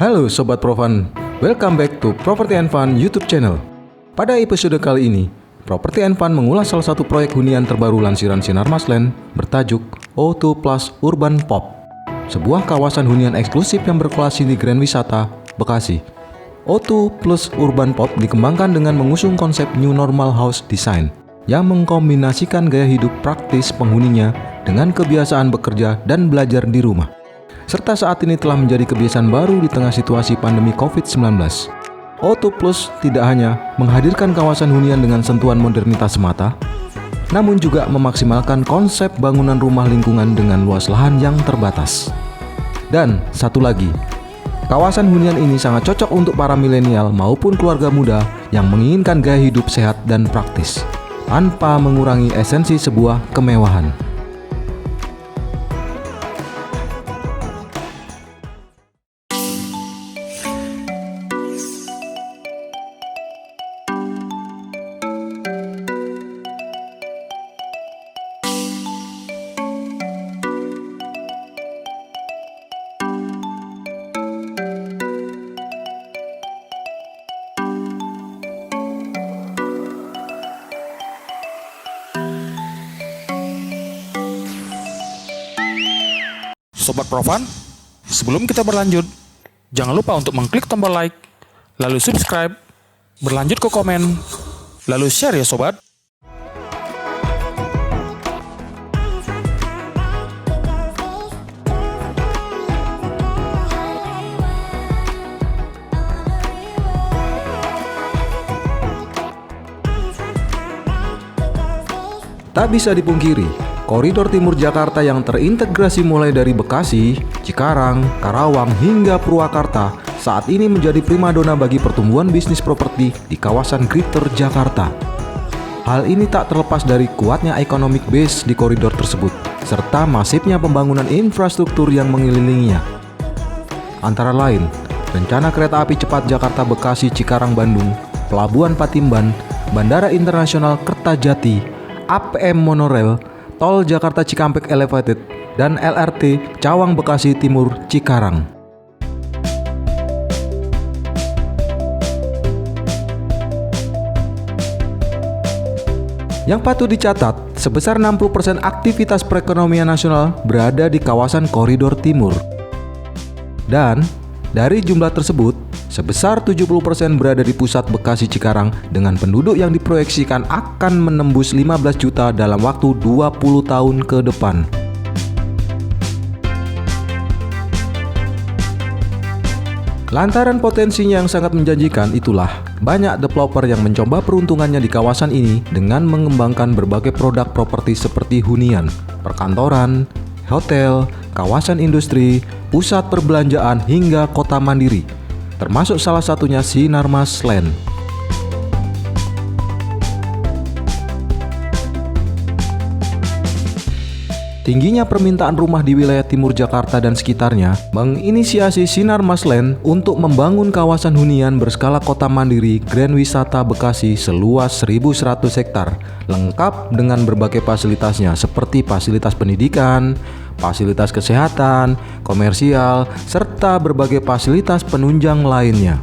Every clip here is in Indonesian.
Halo Sobat Profan, welcome back to Property and Fun YouTube channel. Pada episode kali ini, Property and Fun mengulas salah satu proyek hunian terbaru lansiran Sinarmas Land bertajuk O2 Plus Urban Pop, sebuah kawasan hunian eksklusif yang berlokasi di Grand Wisata, Bekasi. O2 Plus Urban Pop dikembangkan dengan mengusung konsep New Normal House Design yang mengkombinasikan gaya hidup praktis penghuninya dengan kebiasaan bekerja dan belajar di rumah, serta saat ini telah menjadi kebiasaan baru di tengah situasi pandemi COVID-19. O2 Plus tidak hanya menghadirkan kawasan hunian dengan sentuhan modernitas semata, namun juga memaksimalkan konsep bangunan rumah lingkungan dengan luas lahan yang terbatas. Dan satu lagi, kawasan hunian ini sangat cocok untuk para milenial maupun keluarga muda yang menginginkan gaya hidup sehat dan praktis, tanpa mengurangi esensi sebuah kemewahan. Sobat Profan, sebelum kita berlanjut, jangan lupa untuk mengklik tombol like, lalu subscribe, berlanjut ke komen, lalu share ya sobat. Tak bisa dipungkiri, koridor timur Jakarta yang terintegrasi mulai dari Bekasi, Cikarang, Karawang hingga Purwakarta saat ini menjadi primadona bagi pertumbuhan bisnis properti di kawasan Greater Jakarta. Hal ini tak terlepas dari kuatnya economic base di koridor tersebut, serta masifnya pembangunan infrastruktur yang mengelilinginya. Antara lain, rencana kereta api cepat Jakarta-Bekasi-Cikarang-Bandung, Pelabuhan Patimban, Bandara Internasional Kertajati, APM Monorail, Tol Jakarta Cikampek Elevated, dan LRT Cawang Bekasi Timur Cikarang. Yang patut dicatat, sebesar 60% aktivitas perekonomian nasional berada di kawasan koridor timur. Dan dari jumlah tersebut, sebesar 70% berada di pusat Bekasi Cikarang dengan penduduk yang diproyeksikan akan menembus 15 juta dalam waktu 20 tahun ke depan. Lantaran potensinya yang sangat menjanjikan itulah, banyak developer yang mencoba peruntungannya di kawasan ini dengan mengembangkan berbagai produk properti seperti hunian, perkantoran, hotel, kawasan industri, pusat perbelanjaan hingga kota mandiri, termasuk salah satunya Sinarmas Land. Tingginya permintaan rumah di wilayah timur Jakarta dan sekitarnya menginisiasi Sinarmas Land untuk membangun kawasan hunian berskala kota mandiri Grand Wisata Bekasi seluas 1.100 hektar, lengkap dengan berbagai fasilitasnya seperti fasilitas pendidikan, fasilitas kesehatan, komersial, serta berbagai fasilitas penunjang lainnya.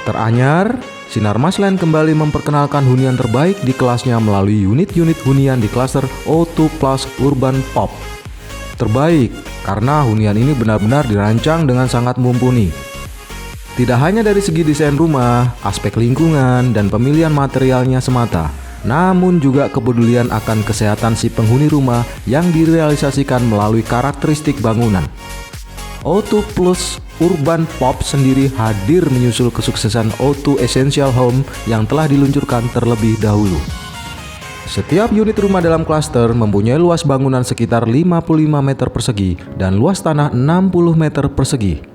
Teranyar, Sinarmas Land kembali memperkenalkan hunian terbaik di kelasnya melalui unit-unit hunian di klaster O2 Plus Urban Pop. Terbaik karena hunian ini benar-benar dirancang dengan sangat mumpuni. Tidak hanya dari segi desain rumah, aspek lingkungan, dan pemilihan materialnya semata, namun juga kepedulian akan kesehatan si penghuni rumah yang direalisasikan melalui karakteristik bangunan. O2 Plus Urban Pop sendiri hadir menyusul kesuksesan O2 Essential Home yang telah diluncurkan terlebih dahulu. Setiap unit rumah dalam klaster mempunyai luas bangunan sekitar 55 meter persegi dan luas tanah 60 meter persegi.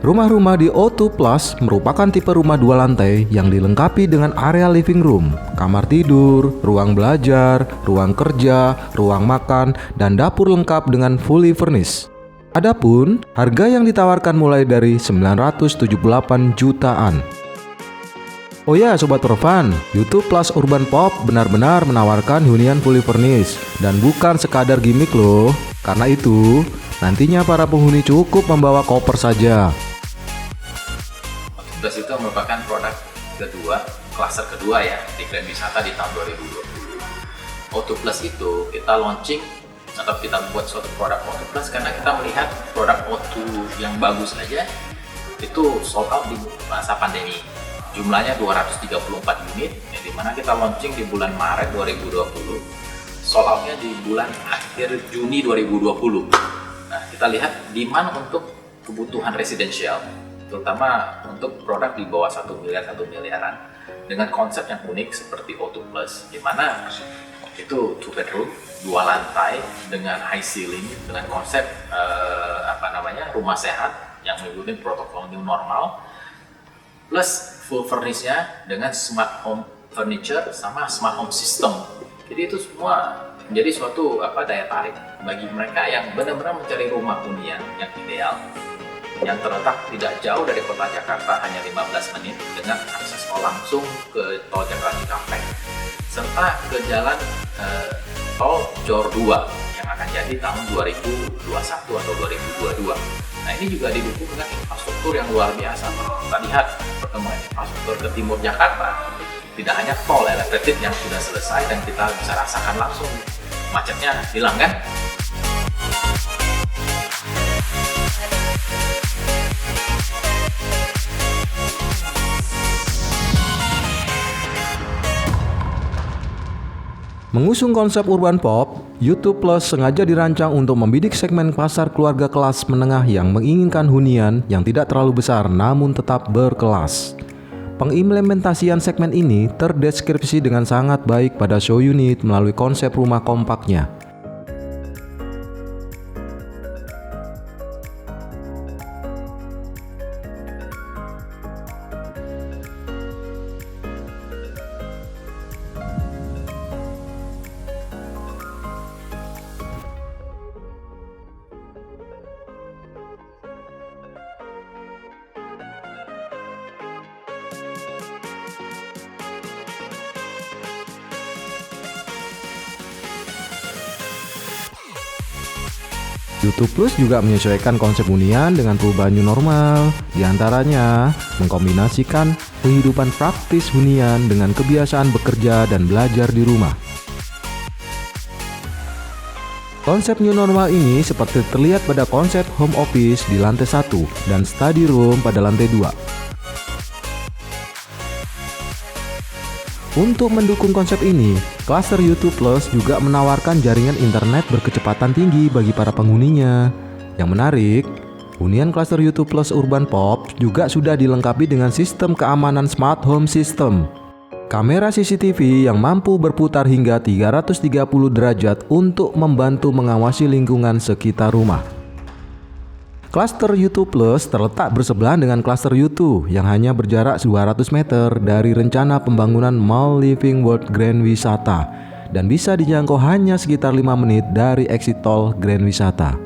Rumah-rumah di O2 Plus merupakan tipe rumah 2 lantai yang dilengkapi dengan area living room, kamar tidur, ruang belajar, ruang kerja, ruang makan, dan dapur lengkap dengan fully furnished. Adapun harga yang ditawarkan mulai dari 978 jutaan. Oh ya Sobat Profan, YouTube Plus Urban Pop benar-benar menawarkan hunian fully furnished dan bukan sekadar gimmick loh. Karena itu, nantinya para penghuni cukup membawa koper saja. Plus itu merupakan produk kedua, klaster kedua ya di Grand Wisata di tahun 2020. O2 Plus itu kita launching atau kita buat suatu produk O2 Plus karena kita melihat produk O2 yang bagus aja itu sold out di masa pandemi. Jumlahnya 234 unit, yang dimana kita launching di bulan Maret 2020, sold outnya di bulan akhir Juni 2020. Nah, kita lihat demand untuk kebutuhan residensial, terutama untuk produk di bawah 1 miliaran dengan konsep yang unik seperti O2 Plus, di mana itu 2 bedroom, 2 lantai dengan high ceiling dengan konsep rumah sehat yang mengikuti protokol new normal plus full furnish-nya dengan smart home furniture sama smart home system. Jadi itu semua menjadi suatu daya tarik bagi mereka yang benar-benar mencari rumah hunian yang ideal, yang terletak tidak jauh dari kota Jakarta, hanya 15 menit dengan akses tol langsung ke tol Jakarta Cikampek serta ke jalan tol Jor 2 yang akan jadi tahun 2021 atau 2022. Nah, ini juga didukung dengan infrastruktur yang luar biasa. Kita lihat perkembangan infrastruktur ke timur Jakarta, tidak hanya tol elevated yang sudah selesai dan kita bisa rasakan langsung macetnya hilang kan? Mengusung konsep urban pop, YouTube Plus sengaja dirancang untuk membidik segmen pasar keluarga kelas menengah yang menginginkan hunian yang tidak terlalu besar namun tetap berkelas. Pengimplementasian segmen ini terdeskripsi dengan sangat baik pada show unit melalui konsep rumah kompaknya. YouTube Plus juga menyesuaikan konsep hunian dengan perubahan new normal, diantaranya mengkombinasikan kehidupan praktis hunian dengan kebiasaan bekerja dan belajar di rumah. Konsep new normal ini seperti terlihat pada konsep home office di lantai 1 dan study room pada lantai 2. Untuk mendukung konsep ini, klaster YouTube Plus juga menawarkan jaringan internet berkecepatan tinggi bagi para penghuninya. Yang menarik, hunian klaster YouTube Plus Urban Pop juga sudah dilengkapi dengan sistem keamanan Smart Home System. Kamera CCTV yang mampu berputar hingga 330 derajat untuk membantu mengawasi lingkungan sekitar rumah. Klaster YouTube Plus terletak bersebelahan dengan klaster U2 yang hanya berjarak 200 meter dari rencana pembangunan Mall Living World Grand Wisata dan bisa dijangkau hanya sekitar 5 menit dari exit tol Grand Wisata.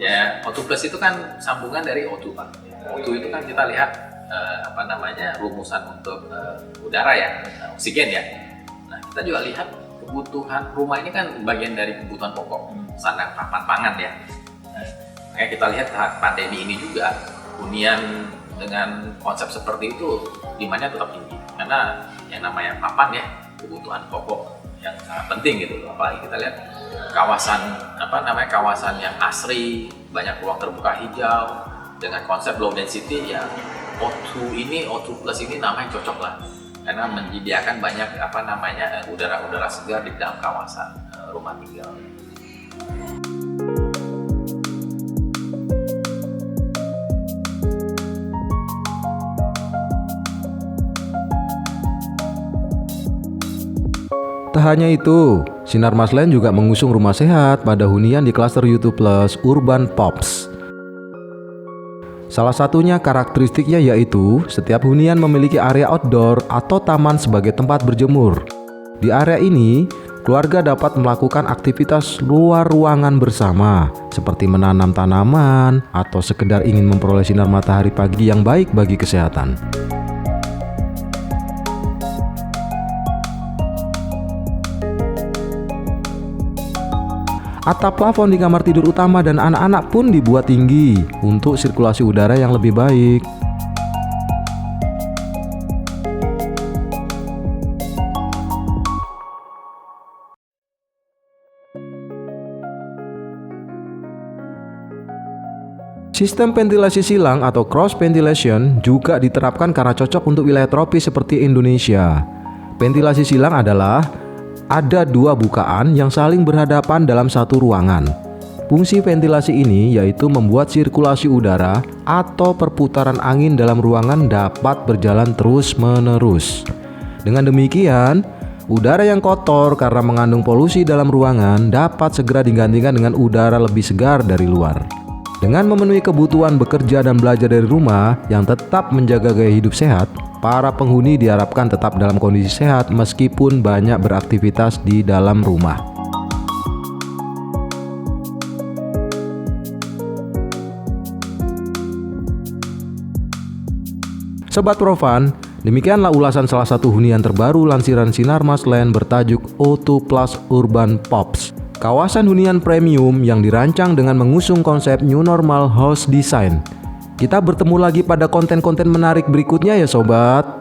Ya, O2 Plus itu kan sambungan dari O2 Pak. O2 itu kan kita lihat rumusan untuk udara ya, oksigen ya. Nah, kita juga lihat kebutuhan rumah ini kan bagian dari kebutuhan pokok, sandang, papan, pangan ya. Kayak kita lihat saat pandemi ini juga hunian dengan konsep seperti itu demandnya tetap tinggi karena yang namanya papan ya, kebutuhan pokok yang sangat penting gitu. Apalagi kita lihat kawasan yang asri, banyak ruang terbuka hijau dengan konsep low density ya. O2 Plus ini namanya cocok lah karena menyediakan banyak udara-udara segar di dalam kawasan rumah tinggal. Tak hanya itu, Sinarmasland juga mengusung rumah sehat pada hunian di klaster U2 Plus Urban Pops. Salah satunya karakteristiknya yaitu setiap hunian memiliki area outdoor atau taman sebagai tempat berjemur. Di area ini, keluarga dapat melakukan aktivitas luar ruangan bersama, seperti menanam tanaman atau sekedar ingin memperoleh sinar matahari pagi yang baik bagi kesehatan. Atap plafon di kamar tidur utama dan anak-anak pun dibuat tinggi untuk sirkulasi udara yang lebih baik. Sistem ventilasi silang atau cross ventilation juga diterapkan karena cocok untuk wilayah tropis seperti Indonesia. Ventilasi silang adalah ada dua bukaan yang saling berhadapan dalam satu ruangan. Fungsi ventilasi ini yaitu membuat sirkulasi udara atau perputaran angin dalam ruangan dapat berjalan terus-menerus. Dengan demikian, udara yang kotor karena mengandung polusi dalam ruangan dapat segera digantikan dengan udara lebih segar dari luar. Dengan memenuhi kebutuhan bekerja dan belajar dari rumah yang tetap menjaga gaya hidup sehat, para penghuni diharapkan tetap dalam kondisi sehat meskipun banyak beraktivitas di dalam rumah. Sobat Profan, demikianlah ulasan salah satu hunian terbaru lansiran Sinarmasland bertajuk O2 Plus Urban Pops. Kawasan hunian premium yang dirancang dengan mengusung konsep New Normal House Design. Kita bertemu lagi pada konten-konten menarik berikutnya ya sobat.